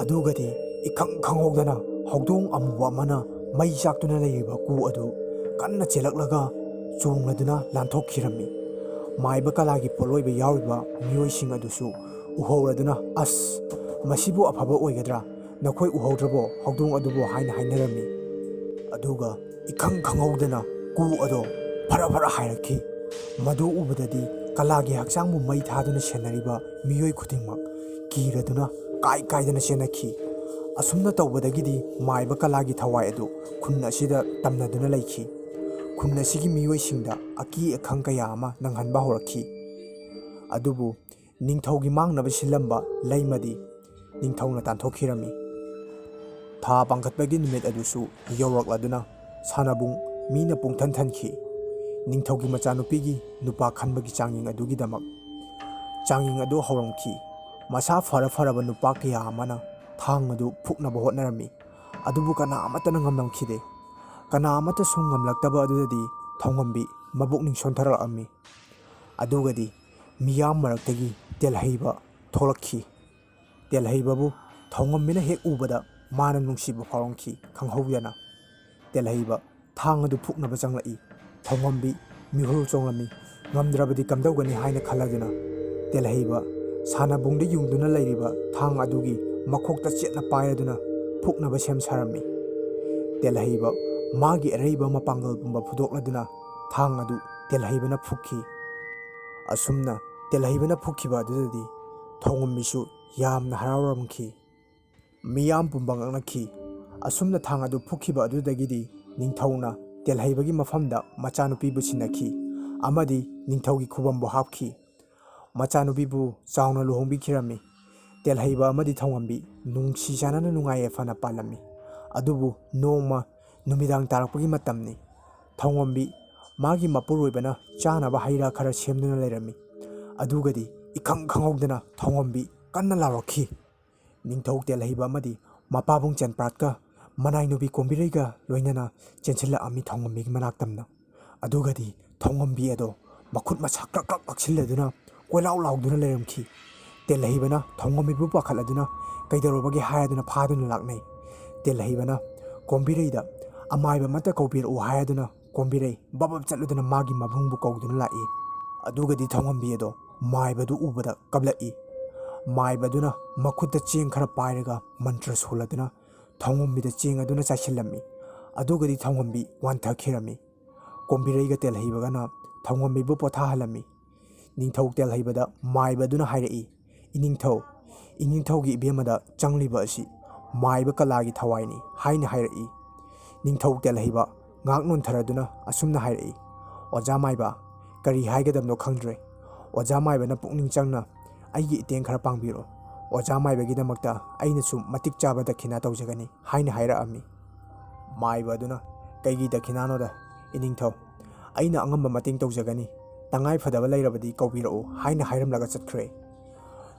ꯑꯗꯨꯒꯗꯤ ꯏꯈꯪ ꯈꯪꯍꯧꯗꯅ ꯍꯧꯗꯣꯡ ꯑꯃꯨꯕ ꯑꯃꯅ ꯃꯩ ꯆꯥꯛꯇꯨꯅ ꯂꯩꯔꯤꯕ ꯀꯨ ꯑꯗꯨ ꯀꯟꯅ ꯆꯦꯜꯂꯛꯂꯒ ꯆꯣꯡꯂꯗꯨꯅ ꯂꯥꯟꯊꯣꯛꯈꯤꯔꯝꯃꯤ꯫ ꯃꯥꯏꯕ ꯀꯂꯥꯒꯤ ꯄꯣꯠꯂꯣꯏꯕ ꯌꯥꯎꯔꯤꯕ ꯃꯤꯑꯣꯏꯁꯤꯡ ꯑꯗꯨꯁꯨ ꯎꯍꯧꯔꯗꯨꯅ, ꯑꯁ, ꯃꯁꯤꯕꯨ ꯑꯐꯕ ꯑꯣꯏꯒꯗ꯭ꯔꯥ, ꯅꯈꯣꯏ ꯎꯍꯧꯗ꯭ꯔꯕꯣ ꯍꯧꯗꯣꯡ ꯑꯗꯨꯕꯨ ꯍꯥꯏꯅ ꯍꯥꯏꯅꯔꯝꯃꯤ꯫ ꯑꯗꯨꯒ ꯏꯈꯪ ꯈꯪꯍꯧꯗꯅ ꯀꯨ ꯑꯗꯣ ꯐꯔ ꯐꯔ ꯍꯥꯏꯔꯛꯈꯤ꯫ ꯃꯗꯨ ꯎꯕꯗꯗꯤ ꯀꯂꯥꯒꯤ ꯍꯛꯆꯥꯡꯕꯨ ꯃꯩ ꯊꯥꯗꯨꯅ ꯁꯦꯟꯅꯔꯤꯕ ꯃꯤꯑꯣꯏ ꯈꯨꯗꯤꯡꯃꯛ ꯀꯤꯔꯗꯨꯅ ꯀꯥꯏ ꯀꯥꯏꯗꯅ ꯆꯦꯟꯅꯈꯤ꯫ ꯑꯁꯨꯝꯅ ꯇꯧꯕꯗꯒꯤꯗꯤ ꯃꯥꯏꯕ ꯀꯂꯥꯒꯤ ꯊꯋꯥꯏ ꯑꯗꯨ ꯈꯨꯟ ꯑꯁꯤꯗ ꯇꯝꯅꯗꯨꯅ ꯂꯩꯈꯤ꯫ ꯈꯨꯟ ꯑꯁꯤꯒꯤ ꯃꯤꯑꯣꯏꯁꯤꯡꯗ ꯑꯀꯤ ꯑꯈꯪ ꯀꯌꯥ ꯑꯃ ꯅꯪꯍꯟꯕ ꯍꯧꯔꯛꯈꯤ꯫ ꯑꯗꯨꯕꯨ ꯅꯤꯡꯊꯧꯒꯤ ꯃꯥꯡꯅꯕ ꯁꯤꯜꯂꯝꯕ ꯂꯩꯃꯗꯤ ꯅꯤꯡꯊꯧꯅ ꯇꯥꯟꯊꯣꯛꯈꯤꯔꯝꯃꯤ꯫ ꯊꯥ ꯄꯥꯡꯈꯠꯄꯒꯤ ꯅꯨꯃꯤꯠ ꯑꯗꯨꯁꯨ ꯌꯧꯔꯛꯂꯗꯨꯅ ꯁꯥꯟꯅꯕꯨꯡ ꯃꯤꯅ ꯄꯨꯡꯊꯟ ꯊꯟꯈꯤ ꯅꯤꯡꯊꯧꯒꯤ ꯃꯆꯥꯅꯨꯄꯤꯒꯤ ꯅꯨꯄꯥ ꯈꯟꯕꯒꯤ ꯆꯥꯡꯌꯦꯡ ꯑꯗꯨꯒꯤꯗꯃꯛ꯫ ꯆꯥꯡꯌꯦꯡ ꯑꯗꯨ ꯍꯧꯔꯝꯈꯤ꯫ ꯃꯁꯥ ꯐꯔꯕ ꯅꯨꯄꯥ ꯀꯌꯥ ꯑꯃꯅ ꯊꯥꯡ ꯑꯗු ꯐꯨꯛꯅꯕ ꯍꯣꯠꯅꯔꯝꯃꯤ, ꯑꯗꯨꯕꯨ ꯀꯅꯥ ꯑꯃꯠꯇꯅ ꯉꯝꯂꯝꯈꯤꯗꯦ꯫ ꯀꯅꯥ ꯑꯃꯠꯇꯁꯨ ꯉꯝꯂꯛꯇꯕ ꯑꯗꯨꯗꯗꯤ ꯊꯧꯉꯝꯕꯤ ꯃꯕꯨꯛꯅꯤꯡ ꯁꯣꯟꯊꯔꯛꯑꯝꯃꯤ꯫ ꯑꯗꯨꯒꯗꯤ ꯃꯤꯌꯥꯝ ꯃꯔꯛꯇꯒꯤ ꯇꯦꯜꯍꯩꯕ ꯊꯣꯛꯂꯛꯈꯤ꯫ ꯇꯦꯜꯍꯩꯕꯕꯨ ꯊꯧꯉꯝꯕꯤꯅ ꯍꯦꯛ ꯎꯕꯗ ꯃꯥꯅ ꯅꯨꯡꯁꯤꯕ ꯐꯥꯎꯔꯝꯈꯤ ꯈꯪꯍꯧꯗꯅ꯫ ꯇꯦꯜꯍꯩꯕ ꯊꯥꯡ ꯑꯗꯨ ꯐꯨꯛꯅꯕ ꯆꯪꯂꯛꯏ꯫ ꯊꯧꯉꯝꯕꯤ ꯃꯤꯍꯨꯜ ꯆꯣꯡꯂꯝꯃꯤ꯫ ꯉꯝꯗ꯭ꯔꯕꯗꯤ ꯀꯝꯗꯧꯒꯅꯤ ꯍꯥꯏꯅ ꯈꯜꯂꯗꯨꯅ ꯇꯦꯜꯍꯩꯕ ꯁꯥꯟꯅꯕꯨꯡꯗ ꯌꯨꯡꯗꯨꯅ ꯂꯩꯔꯤꯕ ꯊꯥꯡ ꯑꯗꯨꯒꯤ ꯃꯈꯣꯛꯇ ꯆꯦꯠꯅ ꯄꯥꯏꯔꯗꯨꯅ ꯐꯨꯛꯅꯕ ꯁꯦꯝ ꯁꯥꯔꯝꯃꯤ꯫ ꯇꯦꯜꯍꯩꯕ ꯃꯥꯒꯤ ꯑꯔꯩꯕ ꯃꯄꯥꯡꯒꯜ ꯄꯨꯝꯕ ꯐꯨꯗꯣꯛꯂꯗꯨꯅ ꯊꯥꯡ ꯑꯗꯨ ꯇꯦꯜꯍꯩꯕꯅ ꯐꯨꯛꯈꯤ꯫ ꯑꯁꯨꯝꯅ ꯇꯦꯜꯍꯩꯕꯅ ꯐꯨꯛꯈꯤꯕ ꯑꯗꯨꯗꯗꯤ ꯊꯧꯉꯝꯕꯤꯁꯨ ꯌꯥꯝꯅ ꯍꯔꯥꯎꯔꯝꯈꯤ꯫ ꯃꯤꯌꯥꯝ ꯄꯨꯝꯕ ꯉꯛꯅꯈꯤ꯫ ꯑꯁꯨꯝꯅ ꯊꯥꯡ ꯑꯗꯨ ꯐꯨꯛꯈꯤꯕ ꯑꯗꯨꯗꯒꯤꯗꯤ ꯅꯤꯡꯊꯧꯅ ꯇꯦꯜꯍꯩꯕꯒꯤ ꯃꯐꯝꯗ ꯃꯆꯥꯅꯨꯄꯤꯕꯨ ꯁꯤꯟꯅꯈꯤ ꯑꯃꯗꯤ ꯅꯤꯡꯊꯧꯒꯤ ꯈꯨꯕꯝꯕꯨ ꯍꯥꯞꯈꯤ꯫ ꯃꯆꯥꯅꯨꯄꯤꯕꯨ ꯆꯥꯎꯅ ꯂꯨꯍꯣꯡꯕꯤꯈꯤꯔꯝꯃꯤ꯫ ꯇꯦꯜꯍꯩꯕ ꯑꯃꯗꯤ ꯊꯧꯉꯝꯕꯤ ꯅꯨꯡꯁꯤ ꯆꯥꯟꯅꯅ ꯅꯨꯡꯉꯥꯏ ꯌꯥꯏꯐꯅ ꯄꯥꯜꯂꯝꯃꯤ꯫ ꯑꯗꯨꯕꯨ ꯅꯣꯡꯃ ꯅꯨꯃꯤꯗꯥꯡ ꯇꯥꯔꯛꯄꯒꯤ ꯃꯇꯝꯅꯤ꯫ ꯊꯧꯉꯝꯕꯤ ꯃꯥꯒꯤ ꯃꯄꯨꯔꯣꯏꯕꯅ ꯆꯥꯅꯕ ꯍꯩ ꯔꯥ ꯈꯔ ꯁꯦꯝꯗꯨꯅ ꯂꯩꯔꯝꯃꯤ꯫ ꯑꯗꯨꯒꯗꯤ ꯏꯈꯪ ꯈꯪꯍꯧꯗꯅ ꯊꯧꯉꯝꯕꯤ ꯀꯟꯅ ꯂꯥꯎꯔꯛꯈꯤ꯫ ꯅꯤꯡꯊꯧ ꯇꯦꯜꯍꯩꯕ ꯑꯃꯗꯤ ꯃꯄꯥꯕꯨꯡ ꯆꯦꯟꯄ꯭ꯔꯥꯠꯀ ꯃꯅꯥꯏꯅꯨꯕꯤ ꯀꯣꯝꯕꯤꯔꯩꯒ ꯂꯣꯏꯅꯅ ꯆꯦꯟꯁꯤꯜꯂꯛꯑꯝꯃꯤ ꯊꯧꯉꯝꯕꯤꯒꯤ ꯃꯅꯥꯛꯇꯝꯅ꯫ ꯑꯗꯨꯒꯗꯤ ꯊꯧꯉꯝꯕꯤ ꯑꯗꯣ ꯃꯈꯨꯠ ꯃꯁꯥ ꯀ꯭ꯔꯛ ꯀ꯭ꯔꯛ ꯂꯥꯛꯁꯤꯜꯂꯗꯨꯅ ꯀꯣꯏꯂꯥꯎ ꯂꯥꯎꯗꯨꯅ ꯂꯩꯔꯝꯈꯤ꯫ ꯇꯦꯜꯍꯩꯕꯅ ꯊꯧꯉꯝꯕꯤꯕꯨ ꯄꯥꯈꯠꯂꯗꯨꯅ ꯀꯩꯗꯧꯔꯕꯒꯦ ꯍꯥꯏꯔꯗꯨꯅ ꯐꯥꯗꯨꯅ ꯂꯥꯛꯅꯩ꯫ ꯇꯦꯜꯍꯩꯕꯅ ꯀꯣꯝꯕꯤꯔꯩꯗ ꯑꯃꯥꯏꯕ ꯑꯃꯠꯇ ꯀꯧꯕꯤꯔꯛꯎ ꯍꯥꯏꯔꯗꯨꯅ ꯀꯣꯝꯕꯤꯔꯩ ꯕꯕꯞ ꯆꯠꯂꯗꯨꯅ ꯃꯥꯒꯤ ꯃꯕꯨꯡꯕꯨ ꯀꯧꯗꯨꯅ ꯂꯥꯛꯏ꯫ ꯑꯗꯨꯒꯗꯤ ꯊꯧꯉꯝꯕꯤ ꯑꯗꯣ ꯃꯥꯏꯕꯗꯨ ꯎꯕꯗ ꯀꯞꯂꯛꯏ꯫ ꯃꯥꯏꯕꯗꯨꯅ ꯃꯈꯨꯠꯇ ꯆꯦꯡ ꯈꯔ ꯄꯥꯏꯔꯒ ꯃꯟꯇ꯭ꯔ ꯁꯣꯜꯂꯗꯨꯅ ꯊꯧꯉꯝꯕꯤꯗ ꯆꯦꯡ ꯑꯗꯨꯅ ꯆꯥꯏꯁꯤꯜꯂꯝꯃꯤ꯫ ꯑꯗꯨꯒꯗꯤ ꯊꯧꯉꯝꯕꯤ ꯋꯥꯟꯊꯈꯤꯔꯝꯃꯤ꯫ ꯀꯣꯝꯕꯤꯔꯩꯒ ꯇꯦꯜꯍꯩꯕꯒꯅ ꯊꯧꯉꯝꯕꯤꯕꯨ ꯄꯣꯊꯥꯍꯜꯂꯝꯃꯤ꯫ ꯅꯤꯡꯊꯧ ꯇꯦꯜꯍꯩꯕꯗ ꯃꯥꯏꯕꯗꯨꯅ ꯍꯥꯏꯔꯛꯏ, ꯏꯅꯤꯡꯊꯧꯒꯤ ꯏꯕꯦꯝꯃꯗ ꯆꯪꯂꯤꯕ ꯑꯁꯤ ꯃꯥꯏꯕ ꯀꯂꯥꯒꯤ ꯊꯋꯥꯏꯅꯤ ꯍꯥꯏꯅ ꯍꯥꯏꯔꯛꯏ꯫ ꯅꯤꯡꯊꯧ ꯇꯦꯜꯍꯩꯕ ꯉꯥꯛ ꯅꯣꯟꯊꯔꯗꯨꯅ ꯑꯁꯨꯝꯅ ꯍꯥꯏꯔꯛꯏ, ꯑꯣꯖꯥ ꯃꯥꯏꯕ, ꯀꯔꯤ ꯍꯥꯏꯒꯗꯕꯅꯣ ꯈꯪꯗ꯭ꯔꯦ꯫ ꯑꯣꯖꯥ ꯃꯥꯏꯕꯅ ꯄꯨꯛꯅꯤꯡ ꯆꯪꯅ ꯑꯩꯒꯤ ꯏꯇꯦꯡ ꯈꯔ ꯄꯥꯡꯕꯤꯔꯣ꯫ ꯑꯣꯖꯥ ꯃꯥꯏꯕꯒꯤꯗꯃꯛꯇ ꯑꯩꯅꯁꯨ ꯃꯇꯤꯛ ꯆꯥꯕ ꯗꯈꯤꯅꯥ ꯇꯧꯖꯒꯅꯤ ꯍꯥꯏꯅ ꯍꯥꯏꯔꯛꯑꯝꯃꯤ꯫ ꯃꯥꯏꯕ ꯑꯗꯨꯅ ꯀꯩꯒꯤ ꯗꯈꯤꯅꯥꯅꯣꯗ ꯏꯅꯤꯡꯊꯧ, ꯑꯩꯅ ꯑꯉꯝꯕ ꯃꯇꯦꯡ ꯇꯧꯖꯒꯅꯤ, ꯇꯉꯥꯏ ꯐꯗꯕ ꯂꯩꯔꯕꯗꯤ ꯀꯧꯕꯤꯔꯛꯎ ꯍꯥꯏꯅ ꯍꯥꯏꯔꯝꯂꯒ ꯆꯠꯈ꯭ꯔꯦ꯫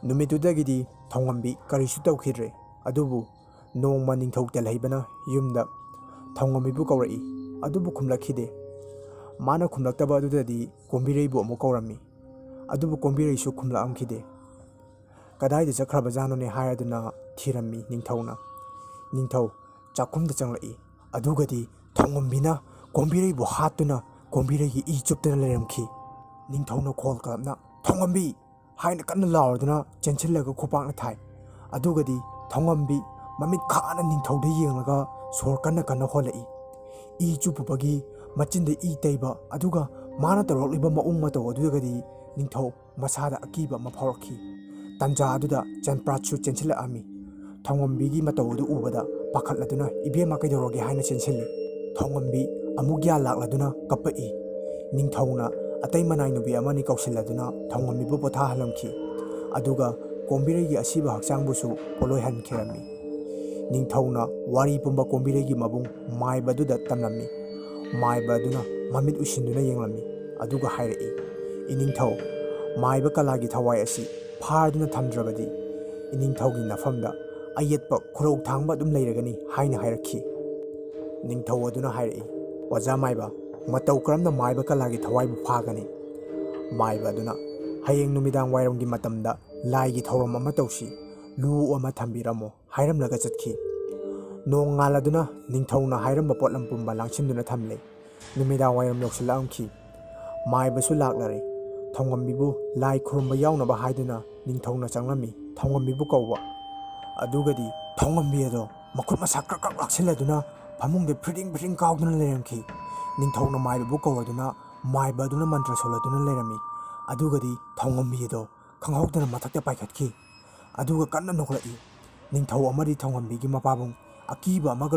ꯅꯨꯃꯤꯠꯇꯨꯗꯒꯤꯗꯤ ꯊꯧꯉꯝꯕꯤ ꯀꯔꯤꯁꯨ ꯇꯧꯈꯤꯗ꯭ꯔꯦ꯫ ꯑꯗꯨꯕꯨ ꯅꯣꯡꯃ ꯅꯤꯡꯊꯧ ꯇꯦꯜꯍꯩꯕꯅ ꯌꯨꯝꯗ ꯊꯧꯉꯝꯕꯤꯕꯨ ꯀꯧꯔꯛꯏ, ꯑꯗꯨꯕꯨ ꯈꯨꯝꯂꯛꯈꯤꯗꯦ꯫ ꯃꯥꯅ ꯈꯨꯝꯂꯛꯇꯕ ꯑꯗꯨꯗꯗꯤ ꯀꯣꯝꯕꯤꯔꯩꯕꯨ ꯑꯃꯨꯛ ꯀꯧꯔꯝꯃꯤ, ꯑꯗꯨꯕꯨ ꯀꯣꯝꯕꯤꯔꯩꯁꯨ ꯈꯨꯝꯂꯛꯑꯝꯈꯤꯗꯦ꯫ ꯀꯗꯥꯏꯗ ꯆꯠꯈ꯭ꯔꯕꯖꯥꯠꯅꯣꯅꯦ ꯍꯥꯏꯔꯗꯨꯅ ꯊꯤꯔꯝꯃꯤ ꯅꯤꯡꯊꯧꯅ꯫ ꯅꯤꯡꯊꯧ ꯆꯥꯛꯈꯨꯝꯗ ꯆꯪꯂꯛꯏ꯫ ꯑꯗꯨꯒꯗꯤ ꯊꯧꯉꯝꯕꯤꯅ ꯀꯣꯝꯕꯤꯔꯩꯕꯨ ꯍꯥꯠꯇꯨꯅ ꯀꯣꯝꯕꯤꯔꯩꯒꯤ ꯏ ꯆꯨꯞꯇꯨꯅ ꯂꯩꯔꯝꯈꯤ꯫ ꯅꯤꯡꯊꯧꯅ ꯈꯣꯜ ꯀꯂꯞꯅ ꯊꯧꯉꯝꯕꯤ ꯍꯥꯏꯅ ꯀꯟꯅ ꯂꯥꯎꯔꯗꯨꯅ ꯆꯦꯟꯁꯤꯜꯂꯒ ꯈꯨꯄꯥꯛꯅ ꯊꯥꯏ꯫ ꯑꯗꯨꯒꯗꯤ ꯊꯧꯉꯝꯕꯤ ꯃꯃꯤꯠ ꯈꯥꯅ ꯅꯤꯡꯊꯧꯗ ꯌꯦꯡꯂꯒ ꯁꯣꯔ ꯀꯟꯅ ꯀꯟꯅ ꯍꯣꯜꯂꯛꯏ꯫ ꯏ ꯆꯨꯞꯄꯨꯕꯒꯤ ꯃꯆꯤꯟꯗ ꯏ ꯇꯩꯕ, ꯑꯗꯨꯒ ꯃꯥꯅ ꯇꯧꯔꯛꯂꯤꯕ ꯃꯑꯣꯡ ꯃꯇꯧ ꯑꯗꯨꯗꯒꯗꯤ ꯅꯤꯡꯊꯧ ꯃꯁꯥꯗ ꯑꯀꯤꯕ ꯑꯃ ꯐꯥꯎꯔꯛꯈꯤ꯫ ꯇꯟꯖꯥ ꯑꯗꯨꯗ ꯆꯦꯟꯄ꯭ꯔꯥꯠꯁꯨ ꯆꯦꯟꯁꯤꯜꯂꯛꯑꯝꯃꯤ꯫ ꯊꯧꯉꯝꯕꯤꯒꯤ ꯃꯇꯧ ꯑꯗꯨ ꯎꯕꯗ ꯄꯥꯈꯠꯂꯗꯨꯅ ꯏꯕꯦꯝꯃ ꯀꯩꯗꯧꯔꯒꯦ ꯍꯥꯏꯅ ꯆꯦꯟꯁꯤꯜꯂꯤ꯫ ꯊꯧꯉꯝꯕꯤ ꯑꯃꯨꯛ ꯒ꯭ꯌꯥꯟ ꯂꯥꯛꯂꯗꯨꯅ ꯀꯞꯄꯛꯏ꯫ ꯅꯤꯡꯊꯧꯅ ꯑꯇꯩ ꯃꯅꯥꯏꯅꯨꯕꯤ ꯑꯃꯅꯤ ꯀꯧꯁꯤꯜꯂꯗꯨꯅ ꯊꯧꯉꯝꯕꯤꯕꯨ ꯄꯣꯊꯥꯍꯜꯂꯝꯈꯤ꯫ ꯑꯗꯨꯒ ꯀꯣꯝꯕꯤꯔꯩꯒꯤ ꯑꯁꯤꯕ ꯍꯛꯆꯥꯡꯕꯨꯁꯨ ꯄꯣꯠꯂꯣꯏꯍꯟꯈꯤꯔꯝꯃꯤ꯫ ꯅꯤꯡꯊꯧꯅ ꯋꯥꯔꯤ ꯄꯨꯝꯕ ꯀꯣꯝꯕꯤꯔꯩꯒꯤ ꯃꯕꯨꯡ ꯃꯥꯏꯕꯗꯨꯗ ꯇꯝꯂꯝꯃꯤ꯫ ꯃꯥꯏꯕ ꯑꯗꯨꯅ ꯃꯃꯤꯠ ꯎꯏꯁꯤꯟꯗꯨꯅ ꯌꯦꯡꯂꯝꯃꯤ꯫ ꯑꯗꯨꯒ ꯍꯥꯏꯔꯛꯏ, ꯏꯅꯤꯡꯊꯧ, ꯃꯥꯏꯕ ꯀꯂꯥꯒꯤ ꯊꯋꯥꯏ ꯑꯁꯤ ꯐꯥꯔꯗꯨꯅ ꯊꯝꯗ꯭ꯔꯕꯗꯤ ꯏꯅꯤꯡꯊꯧꯒꯤ ꯅꯐꯝꯗ ꯑꯌꯦꯠꯄ ꯈꯨꯔꯧ ꯊꯥꯡꯕ ꯑꯗꯨꯝ ꯂꯩꯔꯒꯅꯤ ꯍꯥꯏꯅ ꯍꯥꯏꯔꯛꯈꯤ꯫ ꯅꯤꯡꯊꯧ ꯑꯗꯨꯅ ꯍꯥꯏꯔꯛꯏ, ꯑꯣꯖꯥ ꯃꯥꯏꯕ, ꯃꯇꯧ ꯀꯔꯝꯅ ꯃꯥꯏꯕ ꯀꯂꯥꯒꯤ ꯊꯋꯥꯏꯕꯨ ꯐꯥꯒꯅꯤ? ꯃꯥꯏꯕ ꯑꯗꯨꯅ ꯍꯌꯦꯡ ꯅꯨꯃꯤꯗꯥꯡ ꯋꯥꯏꯔꯝꯒꯤ ꯃꯇꯝꯗ ꯂꯥꯏꯒꯤ ꯊꯧꯔꯝ ꯑꯃ ꯇꯧꯁꯤ, ꯂꯨ ꯑꯃ ꯊꯝꯕꯤꯔꯝꯃꯣ ꯍꯥꯏꯔꯝꯂꯒ ꯆꯠꯈꯤ꯫ ꯅꯣꯡ ꯉꯥꯜꯂꯗꯨꯅ ꯅꯤꯡꯊꯧꯅ ꯍꯥꯏꯔꯝꯕ ꯄꯣꯠꯂꯝ ꯄꯨꯝꯕ ꯂꯥꯡꯁꯤꯟꯗꯨꯅ ꯊꯝꯂꯦ꯫ ꯅꯨꯃꯤꯗꯥꯡ ꯋꯥꯏꯔꯝ ꯌꯧꯁꯤꯜꯂꯛꯑꯝꯈꯤ꯫ ꯃꯥꯏꯕꯁꯨ ꯂꯥꯛꯂꯔꯦ꯫ ꯊꯧꯉꯝꯕꯤꯕꯨ ꯂꯥꯏ ꯈꯨꯔꯨꯝꯕ ꯌꯥꯎꯅꯕ ꯍꯥꯏꯗꯨꯅ ꯅꯤꯡꯊꯧꯅ ꯆꯪꯂꯝꯃꯤ ꯊꯧꯉꯝꯕꯤꯕꯨ ꯀꯧꯕ꯫ ꯑꯗꯨꯒꯗꯤ ꯊꯧꯉꯝꯕꯤ ꯑꯗꯣ ꯃꯈꯨꯠ ꯃꯁꯥ ꯀ꯭ꯔꯛ ꯀ꯭ꯔꯛ ꯂꯥꯛꯁꯤꯜꯂꯗꯨꯅ ꯐꯃꯨꯡꯗ ꯐꯤꯔꯗꯤꯡ ꯐꯤꯔꯗꯤꯡ ꯀꯥꯎꯗꯨꯅ ꯂꯩꯔꯝꯈꯤ꯫ ꯅꯤꯡꯊꯧꯅ ꯃꯥꯏꯕꯕꯨ ꯀꯧꯔꯗꯨꯅ ꯃꯥꯏꯕ ꯑꯗꯨꯅ ꯃꯟꯇ꯭ꯔ ꯁꯣꯜꯂꯗꯨꯅ ꯂꯩꯔꯝꯃꯤ꯫ ꯑꯗꯨꯒꯗꯤ ꯊꯧꯉꯝꯕꯤ ꯑꯗꯣ ꯈꯪꯍꯧꯗꯅ ꯃꯊꯛꯇ ꯄꯥꯏꯈꯠꯈꯤ꯫ ꯑꯗꯨꯒ ꯀꯟꯅ ꯅꯣꯛꯂꯛꯏ꯫ ꯅꯤꯡꯊꯧ ꯑꯃꯗꯤ ꯊꯧꯉꯝꯕꯤꯒꯤ ꯃꯄꯥꯕꯨꯡ ꯑꯀꯤꯕ ꯑꯃꯒ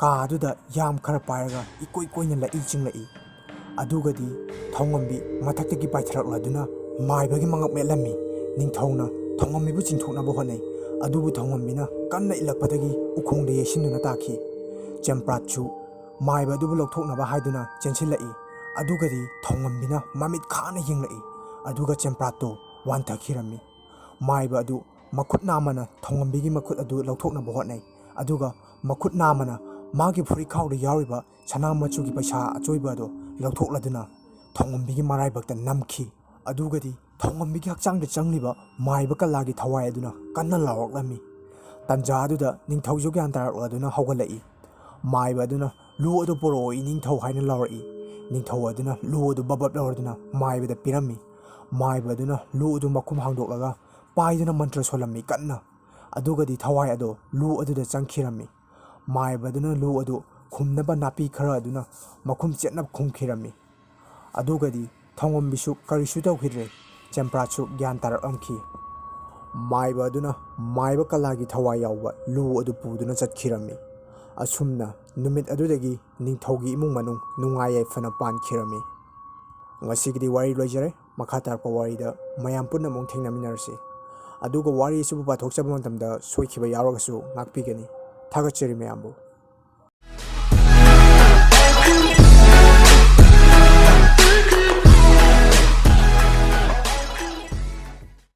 ꯀꯥꯗꯨꯗ ꯌꯥꯝ ꯈꯔ ꯄꯥꯏꯔꯒ ꯏꯀꯣꯏ ꯀꯣꯏꯅ ꯂꯛꯏ ꯆꯤꯡꯂꯛꯏ꯫ ꯑꯗꯨꯒꯗꯤ ꯊꯧꯉꯝꯕꯤ ꯃꯊꯛꯇꯒꯤ ꯄꯥꯏꯊꯔꯛꯂꯗꯨꯅ ꯃꯥꯏꯕꯒꯤ ꯃꯉꯛ ꯃꯦꯠꯂꯝꯃꯤ꯫ ꯅꯤꯡꯊꯧꯅ ꯊꯧꯉꯝꯕꯤꯕꯨ ꯆꯤꯡꯊꯣꯛꯅꯕ ꯍꯣꯠꯅꯩ, ꯑꯗꯨꯕꯨ ꯊꯧꯉꯝꯕꯤꯅ ꯀꯟꯅ ꯏꯜꯂꯛꯄꯗꯒꯤ ꯎꯈꯣꯡꯗ ꯌꯩꯁꯤꯟꯗꯨꯅ ꯇꯥꯈꯤ꯫ ꯆꯦꯝꯄ꯭ꯔꯥꯠꯁꯨ ꯃꯥꯏꯕ ꯑꯗꯨꯕꯨ ꯂꯧꯊꯣꯛꯅꯕ ꯍꯥꯏꯗꯨꯅ ꯆꯦꯟꯁꯤꯜꯂꯛꯏ꯫ ꯑꯗꯨꯒꯗꯤ ꯊꯧꯉꯝꯕꯤꯅ ꯃꯃꯤꯠ ꯈꯥꯅ ꯌꯦꯡꯂꯛꯏ, ꯑꯗꯨꯒ ꯆꯦꯝꯄ꯭ꯔꯥꯠꯇꯣ ꯋꯥꯟꯊꯈꯤꯔꯝꯃꯤ꯫ ꯃꯥꯏꯕ ꯑꯗꯨ ꯃꯈꯨꯠ ꯅꯥꯝꯃꯅ ꯊꯧꯉꯝꯕꯤꯒꯤ ꯃꯈꯨꯠ ꯑꯗꯨ ꯂꯧꯊꯣꯛꯅꯕ ꯍꯣꯠꯅꯩ, ꯑꯗꯨꯒ ꯃꯈꯨꯠ ꯅꯥꯝꯃꯅ ꯃꯥꯒꯤ ꯐꯨꯔꯤꯈꯥꯎꯗ ꯌꯥꯎꯔꯤꯕ ꯁꯅꯥ ꯃꯆꯨꯒꯤ ꯄꯩꯁꯥ ꯑꯆꯣꯏꯕ ꯑꯗꯨ ꯂꯧꯊꯣꯛꯂꯗꯨꯅ ꯊꯧꯉꯝꯕꯤꯒꯤ ꯃꯔꯥꯏꯕꯛꯇ ꯅꯝꯈꯤ꯫ ꯑꯗꯨꯒꯗꯤ ꯊꯧꯉꯝꯕꯤꯒꯤ ꯍꯛꯆꯥꯡꯗ ꯆꯪꯂꯤꯕ ꯃꯥꯏꯕ ꯀꯂꯥꯒꯤ ꯊꯋꯥꯏ ꯑꯗꯨꯅ ꯀꯟꯅ ꯂꯥꯎꯔꯛꯂꯝꯃꯤ꯫ ꯇꯟꯖꯥ ꯑꯗꯨꯗ ꯅꯤꯡꯊꯧꯁꯨ ꯒ꯭ꯌꯥꯟ ꯇꯥꯔꯛꯂꯗꯨꯅ ꯍꯧꯒꯠꯂꯛꯏ꯫ ꯃꯥꯏꯕ ꯑꯗꯨꯅ ꯂꯨ ꯑꯗꯨ ꯄꯣꯔꯛꯑꯣ ꯅꯤꯡꯊꯧ ꯍꯥꯏꯅ ꯂꯥꯎꯔꯛꯏ꯫ ꯅꯤꯡꯊꯧ ꯑꯗꯨꯅ ꯂꯨ ꯑꯗꯨ ꯕꯕꯠ ꯂꯧꯔꯗꯨꯅ ꯃꯥꯏꯕꯗ ꯄꯤꯔꯝꯃꯤ꯫ ꯃꯥꯏꯕ ꯑꯗꯨꯅ ꯂꯨ ꯑꯗꯨ ꯃꯈꯨꯝ ꯍꯥꯡꯗꯣꯛꯂꯒ ꯄꯥꯏꯗꯨꯅ ꯃꯟꯇ꯭ꯔ ꯁꯣꯜꯂꯝꯃꯤ ꯀꯟꯅ꯫ ꯑꯗꯨꯒꯗꯤ ꯊꯋꯥꯏ ꯑꯗꯣ ꯂꯨ ꯑꯗꯨꯗ ꯆꯪꯈꯤꯔꯝꯃꯤ꯫ ꯃꯥꯏꯕ ꯑꯗꯨꯅ ꯂꯨ ꯑꯗꯨ ꯈꯨꯝꯅꯕ ꯅꯥꯄꯤ ꯈꯔ ꯑꯗꯨꯅ ꯃꯈꯨꯝ ꯆꯦꯠꯅ ꯈꯨꯝꯈꯤꯔꯝꯃꯤ꯫ ꯑꯗꯨꯒꯗꯤ ꯊꯧꯉꯝꯕꯤꯁꯨ ꯀꯔꯤꯁꯨ ꯇꯧꯈꯤꯗ꯭ꯔꯦ꯫ ꯆꯦꯝꯄ꯭ꯔꯥꯠꯁꯨ ꯒ꯭ꯌꯥꯟ ꯇꯥꯔꯛꯂꯝꯈꯤ꯫ ꯃꯥꯏꯕ ꯑꯗꯨꯅ ꯃꯥꯏꯕ ꯀꯂꯥꯒꯤ ꯊꯋꯥꯏ ꯌꯥꯎꯕ ꯂꯨ ꯑꯗꯨ ꯄꯨꯗꯨꯅ ꯆꯠꯈꯤꯔꯝꯃꯤ꯫ ꯑꯁꯨꯝꯅ ꯅꯨꯃꯤꯠ ꯑꯗꯨꯗꯒꯤ ꯅꯤꯡꯊꯧꯒꯤ ꯏꯃꯨꯡ ꯃꯅꯨꯡ ꯅꯨꯡꯉꯥꯏ ꯌꯥꯏꯐꯅ ꯄꯥꯟꯈꯤꯔꯝꯃꯤ꯫ ꯉꯁꯤꯒꯤꯗꯤ ꯋꯥꯔꯤ ꯂꯣꯏꯖꯔꯦ꯫ ꯃꯈꯥ ꯇꯥꯔꯛꯄ ꯋꯥꯔꯤꯗ ꯃꯌꯥꯝ ꯄꯨꯟꯅ ꯑꯃꯨꯛ ꯊꯦꯡꯅꯃꯤꯟꯅꯔꯁꯤ꯫ ꯑꯗꯨꯒ ꯋꯥꯔꯤ ꯑꯁꯤꯕꯨ ꯄꯥꯊꯣꯛꯆꯕ ꯃꯇꯝꯗ ꯁꯣꯏꯈꯤꯕ ꯌꯥꯎꯔꯒꯁꯨ ꯉꯥꯛꯄꯤꯒꯅꯤ꯫ ꯊꯥꯒꯠꯆꯔꯤ ꯃꯌꯥꯝꯕꯨ꯫